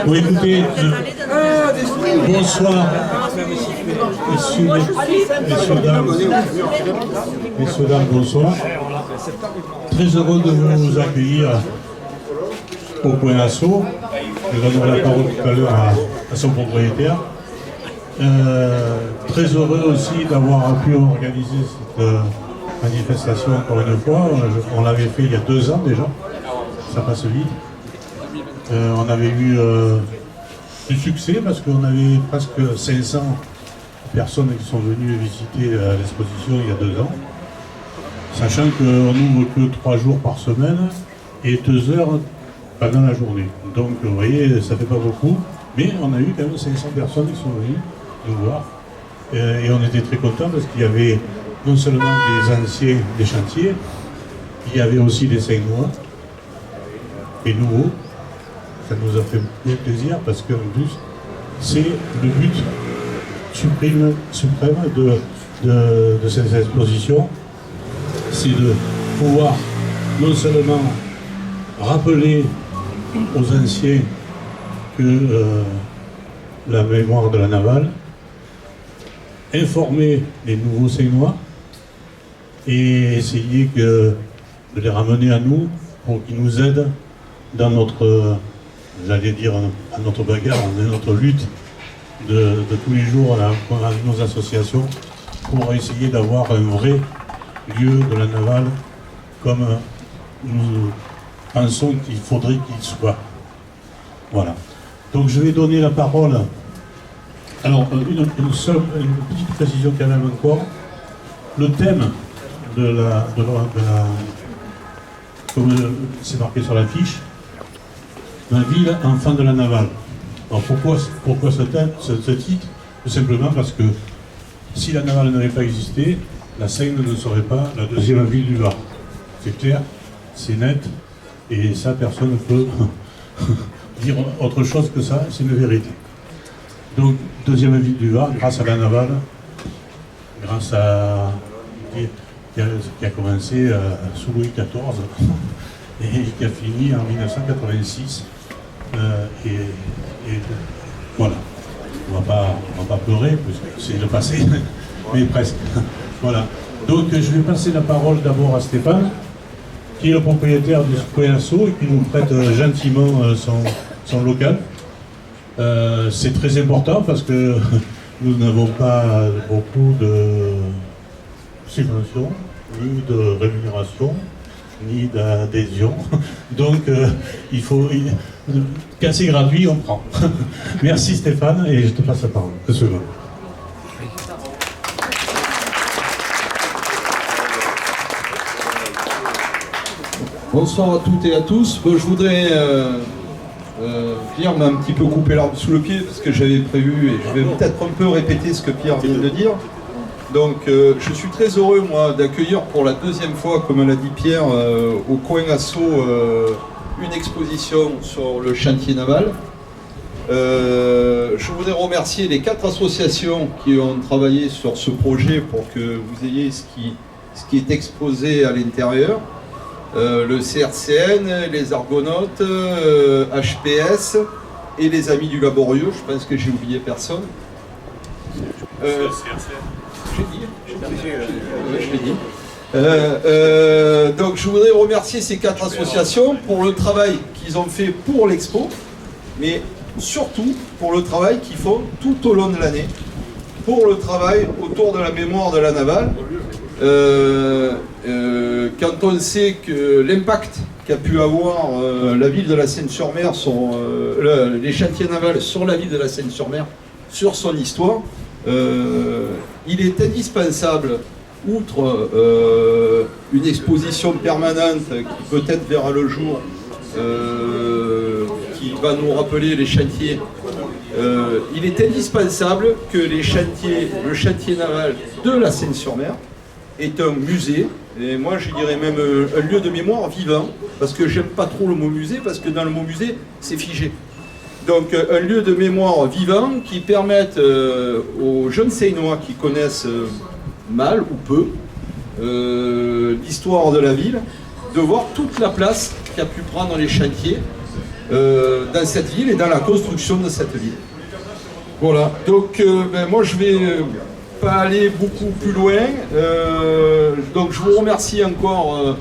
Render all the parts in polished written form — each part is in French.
Bon, écoutez, bonsoir, messieurs, dames, bonsoir. Très heureux de vous accueillir au Point Assaut. Je donnerai la parole tout à l'heure à son propriétaire. Très heureux aussi d'avoir pu organiser cette manifestation encore une fois. On l'avait fait il y a 2 ans déjà, ça passe vite. On avait eu du succès parce qu'on avait presque 500 personnes qui sont venues visiter l'exposition il y a 2 ans, sachant qu'on n'ouvre que 3 jours par semaine et 2 heures pendant la journée. Donc vous voyez, ça fait pas beaucoup, mais on a eu quand même 500 personnes qui sont venues nous voir. Et on était très contents parce qu'il y avait non seulement des anciens des chantiers, il y avait aussi des Seinois et nouveaux. Ça nous a fait beaucoup plaisir parce qu'en plus, c'est le but suprême de cette exposition, c'est de pouvoir non seulement rappeler aux anciens que la mémoire de la navale, informer les nouveaux Seinois et essayer de les ramener à nous pour qu'ils nous aident dans notre, j'allais dire, à notre bagarre, à notre lutte de tous les jours avec nos associations pour essayer d'avoir un vrai lieu de la navale comme nous pensons qu'il faudrait qu'il soit. Voilà. Donc je vais donner la parole. Alors, une petite précision quand même encore. Le thème comme c'est marqué sur l'affiche, la ville enfant de la navale. Alors pourquoi ce titre? Tout simplement parce que si la navale n'avait pas existé, la Seine ne serait pas la deuxième ville du Var. C'est clair, c'est net, et ça personne ne peut dire autre chose que ça, c'est une vérité. Donc, deuxième ville du Var, grâce à la navale, grâce à qui a commencé sous Louis XIV et qui a fini en 1986. Et voilà, on va pas pleurer puisque c'est le passé, mais presque. Voilà. Donc je vais passer la parole d'abord à Stéphane, qui est le propriétaire du Point Assaut et qui nous prête gentiment son local. C'est très important parce que nous n'avons pas beaucoup de subventions, ni de rémunération, ni d'adhésion. Donc il faut, quand c'est gratuit, on prend. Merci Stéphane, et je te passe la parole. Bonsoir à toutes et à tous. Je voudrais Pierre m'a un petit peu coupé l'arbre sous le pied parce que j'avais prévu, et je vais peut-être un peu répéter ce que Pierre vient de dire. Donc je suis très heureux moi d'accueillir pour la 2e fois, comme l'a dit Pierre, au Point Assaut une exposition sur le chantier naval. Je voudrais remercier les 4 associations qui ont travaillé sur ce projet pour que vous ayez ce qui est exposé à l'intérieur. Le CRCN, les Argonautes, HPS et les Amis du Laborieux. Je pense que j'ai oublié personne. Je l'ai dit. Donc je voudrais remercier ces 4 associations pour le travail qu'ils ont fait pour l'expo, mais surtout pour le travail qu'ils font tout au long de l'année, pour le travail autour de la mémoire de la navale. Quand on sait que l'impact qu'a pu avoir la ville de la Seine-sur-Mer, les chantiers navals sur la ville de la Seine-sur-Mer, sur son histoire, il est indispensable, outre une exposition permanente qui peut-être verra le jour, qui va nous rappeler les chantiers, il est indispensable que le chantier naval de la Seine-sur-Mer est un musée, et moi je dirais même un lieu de mémoire vivant, parce que j'aime pas trop le mot musée, parce que dans le mot musée, c'est figé. Donc un lieu de mémoire vivant qui permette aux jeunes Seinois qui connaissent mal ou peu l'histoire de la ville, de voir toute la place qu'a pu prendre les chantiers dans cette ville et dans la construction de cette ville. Voilà, donc moi je vais pas aller beaucoup plus loin, donc je vous remercie encore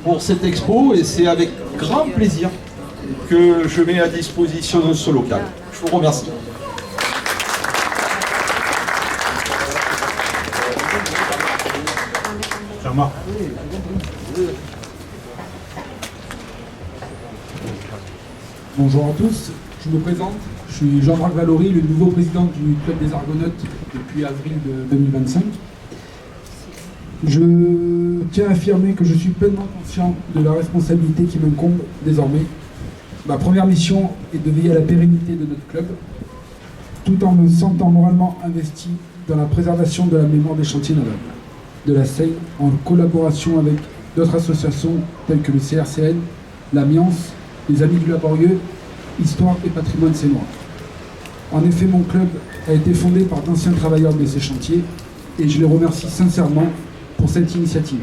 pour cette expo et c'est avec grand plaisir que je mets à disposition de ce local. Je vous remercie. Jean-Marc. Bonjour à tous, je me présente, je suis Jean-Marc Valory, le nouveau président du Club des Argonautes depuis avril de 2025. Je tiens à affirmer que je suis pleinement conscient de la responsabilité qui m'incombe désormais. Ma première mission est de veiller à la pérennité de notre club, tout en me sentant moralement investi dans la préservation de la mémoire des chantiers navals de la Seine, en collaboration avec d'autres associations telles que le CRCN, l'Amiance, les Amis du Laborieux, Histoire et Patrimoine sénois. En effet, mon club a été fondé par d'anciens travailleurs de ces chantiers et je les remercie sincèrement pour cette initiative.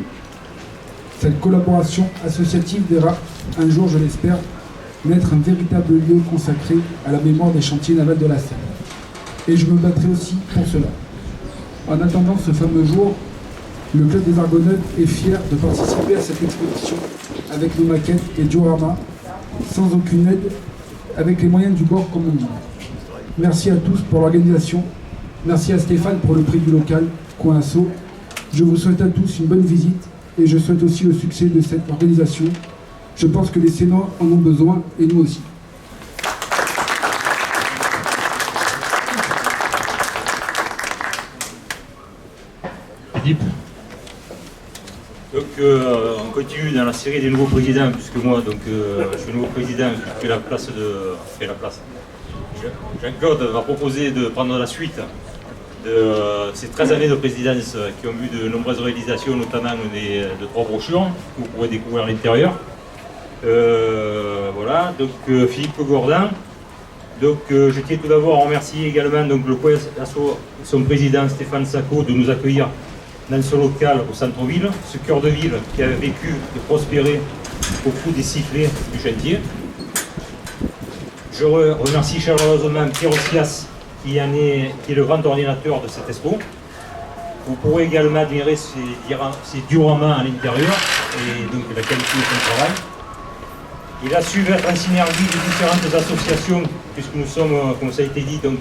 Cette collaboration associative verra un jour, je l'espère, naître un véritable lieu consacré à la mémoire des chantiers navals de la Seine. Et je me battrai aussi pour cela. En attendant ce fameux jour, le Club des Argonautes est fier de participer à cette exposition avec nos maquettes et dioramas, sans aucune aide, avec les moyens du bord comme on dit. Merci à tous pour l'organisation. Merci à Stéphane pour le prix du local, Coin Asso. Je vous souhaite à tous une bonne visite et je souhaite aussi le succès de cette organisation. Je pense que les Sénois en ont besoin et nous aussi. Philippe. Donc on continue dans la série des nouveaux présidents, puisque moi je suis nouveau président, je fais la place Jean-Claude va proposer de prendre la suite de ces 13 années de présidence qui ont vu de nombreuses réalisations, notamment de 3 brochures que vous pourrez découvrir à l'intérieur. Voilà, donc Philippe Gordin. Donc je tiens tout d'abord à remercier également donc, le Coin Asso, son président Stéphane Sacco, de nous accueillir dans ce local au centre-ville, ce cœur de ville qui a vécu et prospéré au coup des sifflets du chantier. Je remercie chaleureusement Pierre Osias qui est le grand ordinateur de cette expo. Vous pourrez également admirer ses dioramas à l'intérieur et donc la qualité de son travail. Il a su mettre en synergie de différentes associations, puisque nous sommes, comme ça a été dit, donc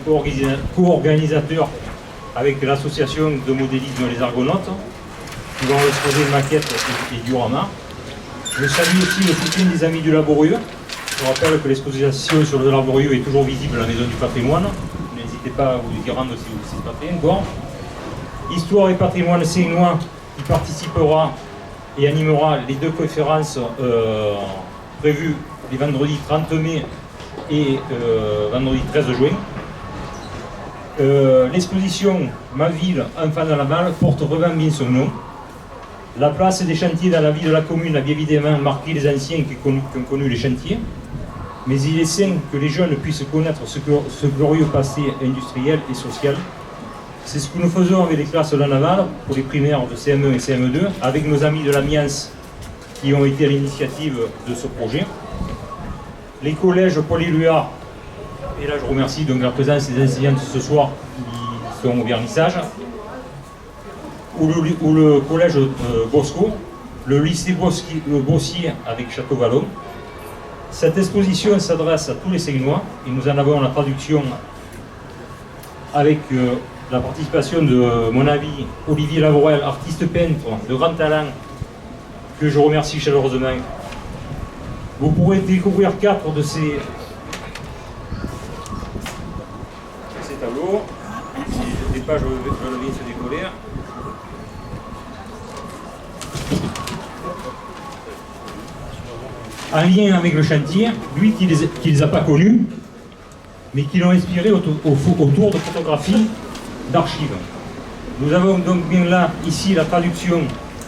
co-organisateurs avec l'association de modélisme Les Argonautes, qui vont exposer maquettes et dioramas. Je salue aussi le soutien des Amis du Laborieux. Je rappelle que l'exposition sur le Laborieux est toujours visible à la Maison du Patrimoine. N'hésitez pas à vous y rendre si vous ne l'avez pas fait encore. Histoire et patrimoine sénois qui participera et animera les 2 conférences prévues les vendredis 30 mai et vendredi 13 juin. L'exposition Ma ville, enfant dans la malle porte vraiment bien son nom. La place des chantiers dans la vie de la commune a bien évidemment marqué les anciens qui ont connu les chantiers, mais il est sain que les jeunes puissent connaître ce glorieux passé industriel et social. C'est ce que nous faisons avec les classes de la navale pour les primaires de CM1 et CM2, avec nos amis de l'Amiance qui ont été à l'initiative de ce projet. Les collèges Paul-Éluard, et là je remercie donc la présence des enseignantes ce soir qui sont au vernissage, ou le collège Bosco, le lycée Bossier avec Château-Vallon. Cette exposition s'adresse à tous les Sénois et nous en avons la traduction avec la participation de mon ami Olivier Lavorel, artiste peintre de grand talent, que je remercie chaleureusement. Vous pourrez découvrir 4 de ces tableaux. Si les pages veulent bien se décoller. En lien avec le chantier, lui qui les a pas connus, mais qui l'ont inspiré autour de photographies, d'archives. Nous avons donc bien là, ici, la traduction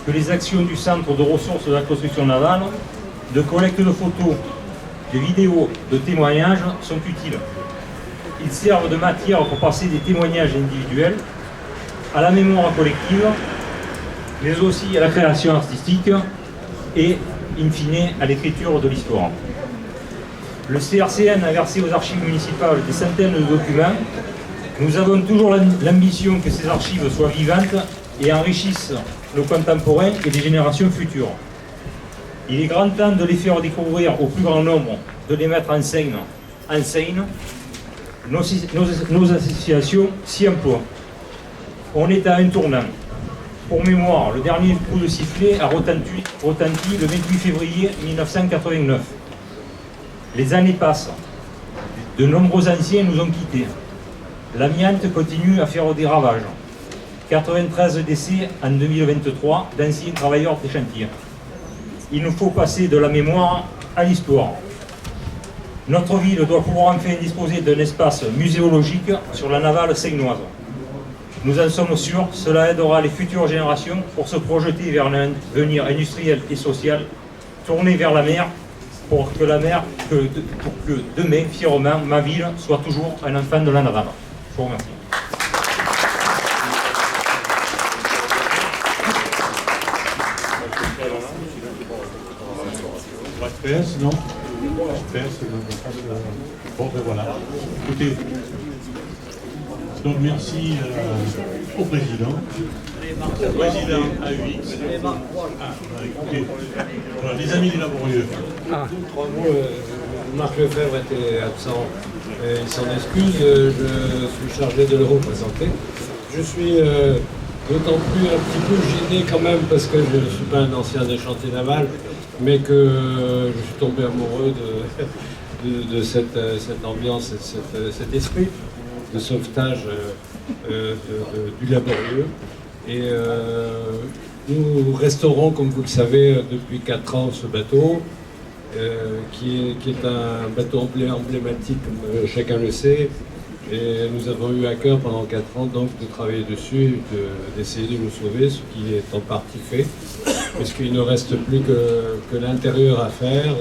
que les actions du Centre de ressources de la construction navale, de collecte de photos, de vidéos, de témoignages sont utiles. Ils servent de matière pour passer des témoignages individuels à la mémoire collective, mais aussi à la création artistique et, in fine, à l'écriture de l'histoire. Le CRCN a versé aux archives municipales des centaines de documents. Nous avons toujours l'ambition que ces archives soient vivantes et enrichissent nos contemporains et les générations futures. Il est grand temps de les faire découvrir au plus grand nombre, de les mettre en scène. Nos associations s'y emploient. On est à un tournant. Pour mémoire, le dernier coup de sifflet a retenti le 28 février 1989. Les années passent. De nombreux anciens nous ont quittés. L'amiante continue à faire des ravages. 93 décès en 2023 d'anciens travailleurs des chantiers. Il nous faut passer de la mémoire à l'histoire. Notre ville doit pouvoir enfin disposer d'un espace muséologique sur la navale seignoise. Nous en sommes sûrs, cela aidera les futures générations pour se projeter vers un avenir industriel et social, tourné vers la mer, pour que demain, fièrement, ma ville soit toujours un enfant de la navale. Je vous remercie. HPS, non HPS, bon, ben voilà. Écoutez, donc merci au président. Président AUX. Écoutez, voilà, les amis du Laborieux. Trois mots. Marc Lefebvre était absent. Il s'en excuse. Je suis chargé de le représenter. Je suis d'autant plus un petit peu gêné quand même parce que je ne suis pas un ancien des chantiers navals, mais que je suis tombé amoureux de cette ambiance, cet esprit de sauvetage du Laborieux. Et nous restaurons, comme vous le savez, depuis 4 ans ce bateau, qui est un bateau emblématique, comme chacun le sait. Et nous avons eu à cœur pendant 4 ans donc de travailler dessus, d'essayer de le sauver, ce qui est en partie fait, puisqu'il ne reste plus que l'intérieur à faire,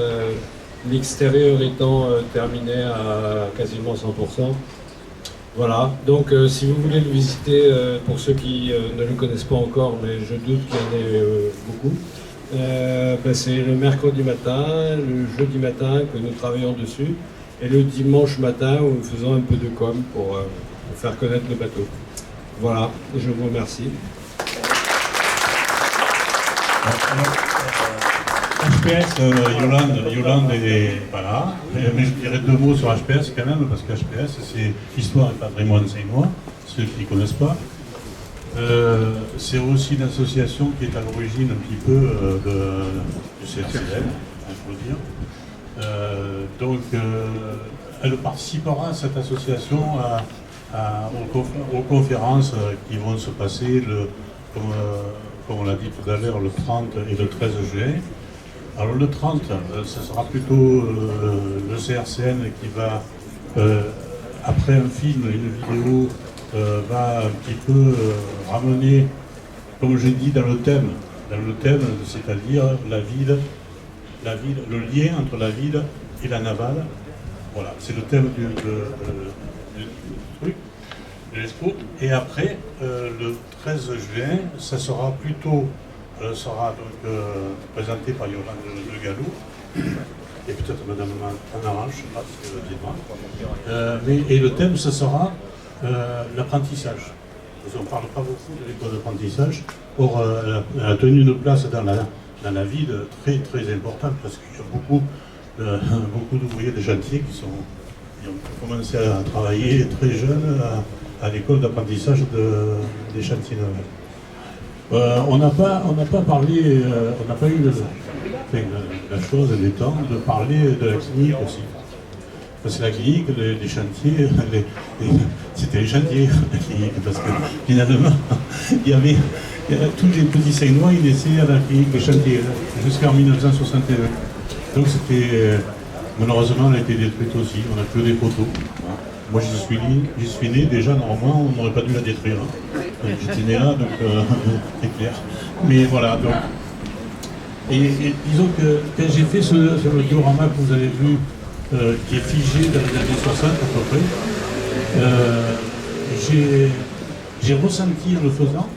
l'extérieur étant terminé à quasiment 100%. Voilà, donc si vous voulez le visiter, pour ceux qui ne le connaissent pas encore, mais je doute qu'il y en ait beaucoup, c'est le mercredi matin, le jeudi matin que nous travaillons dessus, et le dimanche matin où nous faisons un peu de com pour faire connaître le bateau. Voilà, je vous remercie. HPS, Yolande est pas là, mais je dirais 2 mots sur HPS quand même, parce que HPS c'est Histoire et Patrimoine Seignois, ceux qui ne connaissent pas. C'est aussi une association qui est à l'origine un petit peu du CRCN, il faut le dire. Donc elle participera, cette association, aux conférences qui vont se passer, comme on l'a dit tout à l'heure, le 30 et le 13 juin. Alors le 30, ce sera plutôt le CRCN qui va, après un film, une vidéo, va un petit peu ramener, comme j'ai dit, dans le thème, c'est-à-dire la ville, le lien entre la ville et la navale. Voilà, c'est le thème du truc, de l'expo. Et après, le 13 juin, ça sera plutôt, sera donc présenté par Yolande Le Gallou, et peut-être Madame Anaran, je ne sais pas si c'est le titre. Et le thème, ça sera l'apprentissage. On ne parle pas beaucoup de l'école d'apprentissage. Or, elle a tenu une place dans la ville très très importante, parce qu'il y a beaucoup d'ouvriers de chantier qui ont commencé à travailler très jeunes à l'école d'apprentissage des chantiers navals. On n'a pas parlé, on n'a pas eu la chose, le temps de parler de la clinique aussi. Parce que la clinique, les chantiers, c'était les chantiers, la clinique, parce que finalement, il y avait tous les petits Seignois, ils naissaient à la clinique des chantiers, jusqu'en 1961. Donc c'était, malheureusement, elle a été détruite aussi, on n'a que des photos. Moi j'y suis né, déjà normalement on n'aurait pas dû la détruire. J'étais né là, donc c'est clair. Mais voilà, donc. Et disons que quand j'ai fait ce diorama que vous avez vu, qui est figé dans les années 60 à peu près, j'ai ressenti en le faisant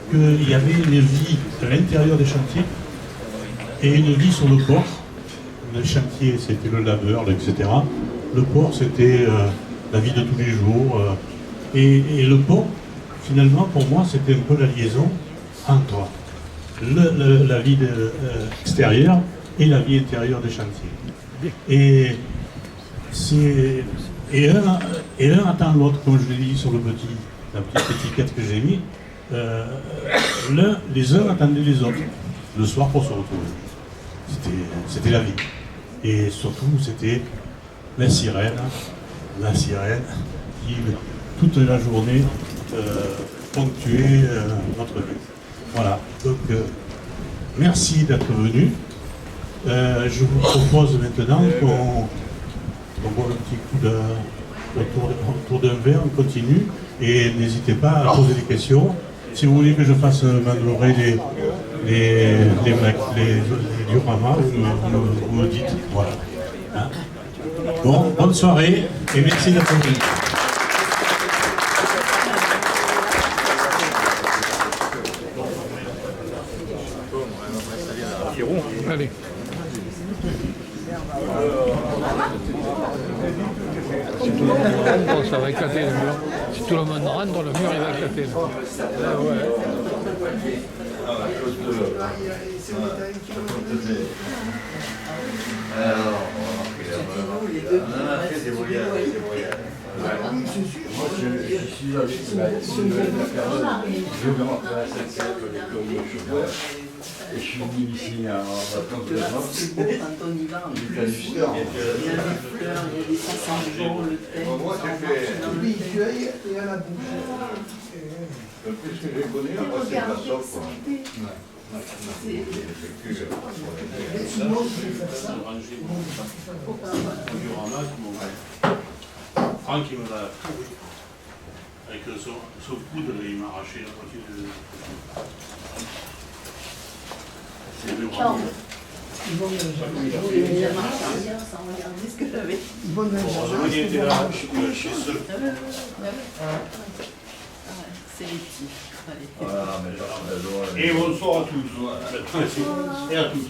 qu'il y avait une vie à l'intérieur des chantiers et une vie sur le port, le chantier, c'était le labeur, etc. Le port, c'était la vie de tous les jours. Et le port, finalement, pour moi, c'était un peu la liaison entre la vie extérieure et la vie intérieure des chantiers. Et l'un attend l'autre, comme je l'ai dit sur la petite étiquette que j'ai mis. Les uns attendaient les autres le soir pour se retrouver. C'était la vie. Et surtout, c'était la sirène qui, toute la journée, ponctuait notre vie. Voilà. Donc, merci d'être venu. Je vous propose maintenant qu'on boive un petit coup autour d'un verre, on continue. Et n'hésitez pas à poser des questions. Si vous voulez que je fasse manœuvrer les dioramas, vous me dites. Voilà. Hein? Bon, bonne soirée et merci d'être venu. Allez. Si tout le monde rentre, ça va éclater le mur. Si tout le monde rentre, le mur il va éclater. Ah ouais. Et je suis venu ici en vacances de quand on y va, il y a des fleurs, il y a des sensations, le thé, moi j'ai fait oui, cueille et à la bouche. le plus que j'ai connu, après c'est pas sauf quoi. Franck, il me l'a avec son coude, il m'a arraché la moitié de... Ils vont la marche arrière sans regarder ce que j'avais. C'est les petits. Et bonsoir à tous. Et à tous.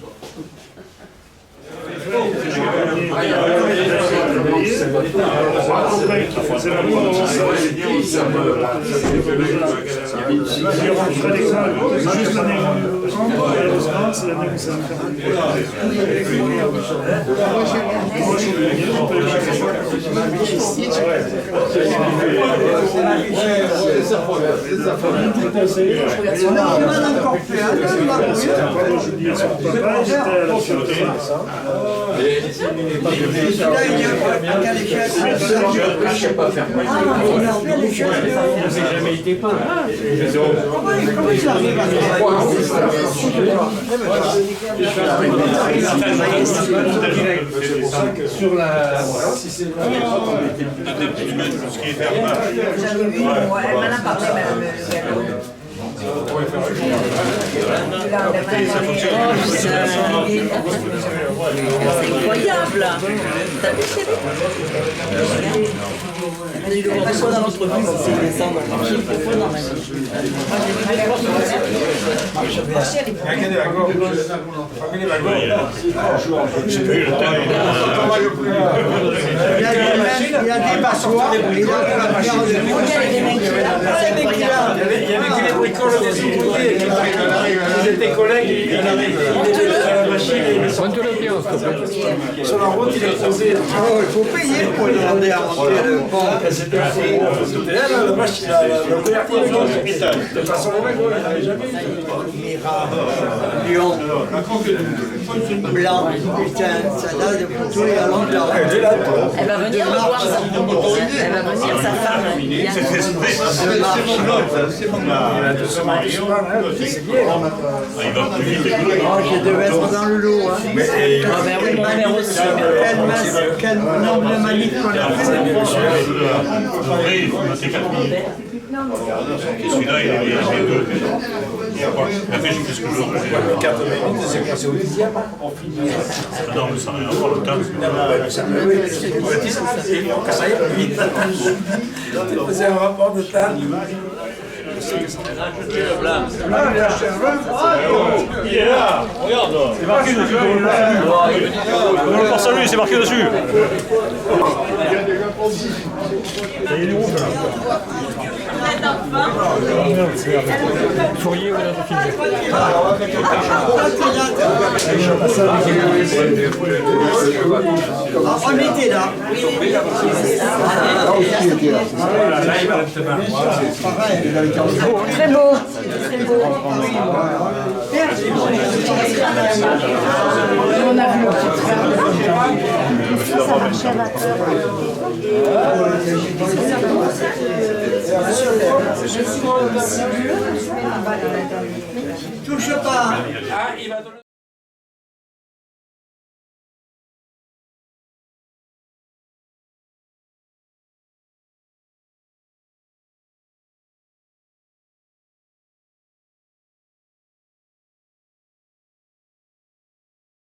Sur la... J'avais vu, elle m'en a parlé, madame. C'est incroyable. T'as vu, chérie? On a eu le fois dans notre vie, c'est descendre. Pourquoi dans ma vie? Moi, chérie. Il y a des passoires, et là, il y a les bricoles des ouvriers, ils étaient collègues, ils étaient à la machine. Sur la route, il est posé. il faut payer pour demander à monter le pont. C'était là, la machine, le couverture, de toute façon, les mecs, ils n'avaient jamais eu. Lyon, blanc, putain, ça date de plutôt il y a longtemps. Elle va venir me voir, elle va venir, sa femme. Je devais être dans le lot. Quel nombre de manifs qu'on a fait. Et celui-là, il a deux. Après, j'ai fait ce que je veux. 4 minutes, c'est passé au 10e. Non, mais ça n'a rien à voir, le temps. Ça y est, vite. Tu faisais un rapport de temps. C'est marqué dessus. Comment le porte à lui, c'est marqué dessus. Il y a des rouges là. Fourier ou la Dauphine. Remettez là. Très beau. On a vu le petit frère. Ça marchait à vapeur. Touche pas.